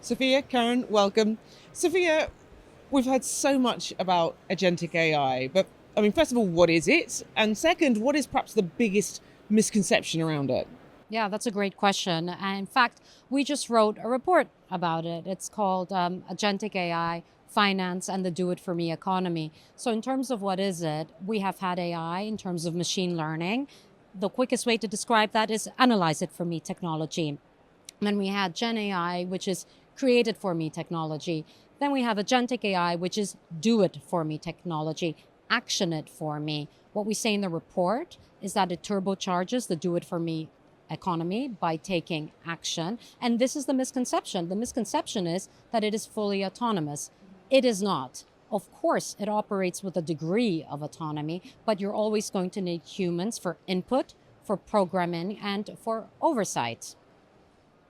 Sophia, Karen, welcome. Sophia, we've heard so much about agentic AI, but first of all, what is it? And second, what is perhaps the biggest misconception around it? Yeah, that's a great question. And in fact, we just wrote a report about it. It's called Agentic AI, Finance and the Do It For Me Economy. So, in terms of what is it, we have had AI in terms of machine learning. The quickest way to describe that is analyze it for me technology. And then we had Gen AI, which is created for me technology. Then we have Agentic AI, which is do it for me technology, action it for me. What we say in the report is that it turbocharges the do it for me economy by taking action. And this is the misconception. The misconception is that it is fully autonomous. It is not. Of course, it operates with a degree of autonomy, but you're always going to need humans for input, for programming, and for oversight.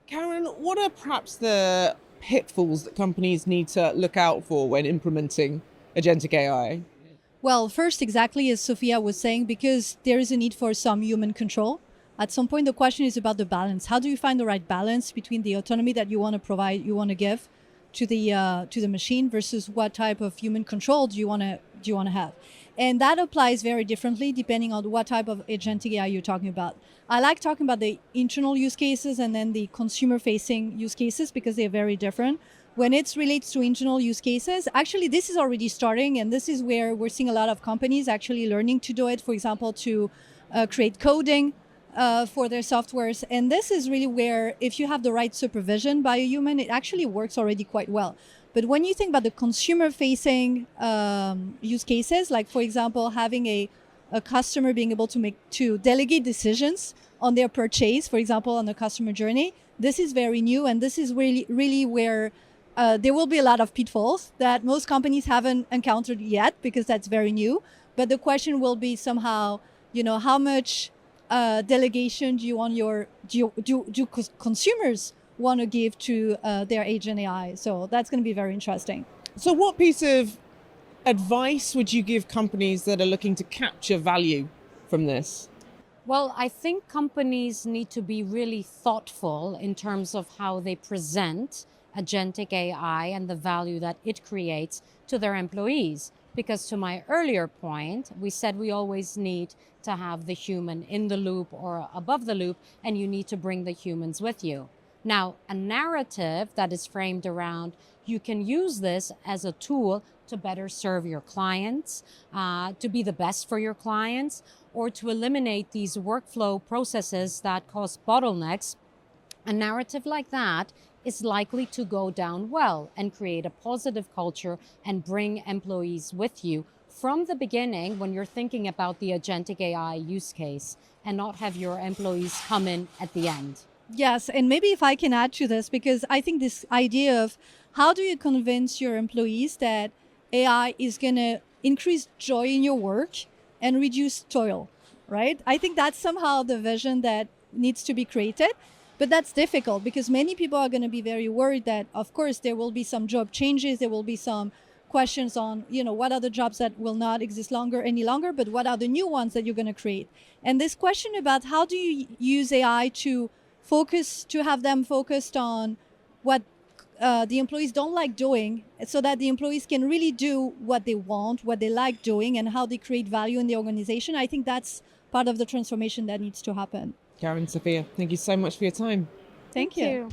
Karen, what are perhaps the pitfalls that companies need to look out for when implementing agentic AI? Well, first, exactly as Sophia was saying, because there is a need for some human control. At some point, the question is about the balance. How do you find the right balance between the autonomy that you want to provide, you want to give to the machine, versus what type of human control do you want to have? And that applies very differently depending on what type of agentic AI you're talking about. I like talking about the internal use cases and then the consumer-facing use cases because they're very different. When it relates to internal use cases, actually, this is already starting, and this is where we're seeing a lot of companies actually learning to do it, for example, to create coding for their softwares. And this is really where, if you have the right supervision by a human, it actually works already quite well. But when you think about the consumer-facing use cases, like, for example, having a customer being able to delegate decisions on their purchase, for example, on the customer journey, this is very new, and this is really where there will be a lot of pitfalls that most companies haven't encountered yet because that's very new. But the question will be somehow, how much delegation do you want do consumers want to give to their agent AI? So that's going to be very interesting. So what piece of advice would you give companies that are looking to capture value from this? Well, I think companies need to be really thoughtful in terms of how they present agentic AI and the value that it creates to their employees. Because to my earlier point, we said we always need to have the human in the loop or above the loop, and you need to bring the humans with you. Now, a narrative that is framed around you can use this as a tool to better serve your clients, to be the best for your clients, or to eliminate these workflow processes that cause bottlenecks. A narrative like that is likely to go down well and create a positive culture and bring employees with you from the beginning when you're thinking about the agentic AI use case, and not have your employees come in at the end. Yes, and maybe if I can add to this, because I think this idea of how do you convince your employees that AI is going to increase joy in your work and reduce toil, right? I think that's somehow the vision that needs to be created. But that's difficult because many people are going to be very worried that, of course, there will be some job changes. There will be some questions on, what are the jobs that will not exist any longer, but what are the new ones that you're going to create? And this question about how do you use AI to have them focused on what the employees don't like doing, so that the employees can really do what they want, what they like doing, and how they create value in the organization. I think that's part of the transformation that needs to happen. Karen, Sophia, thank you so much for your time. Thank you.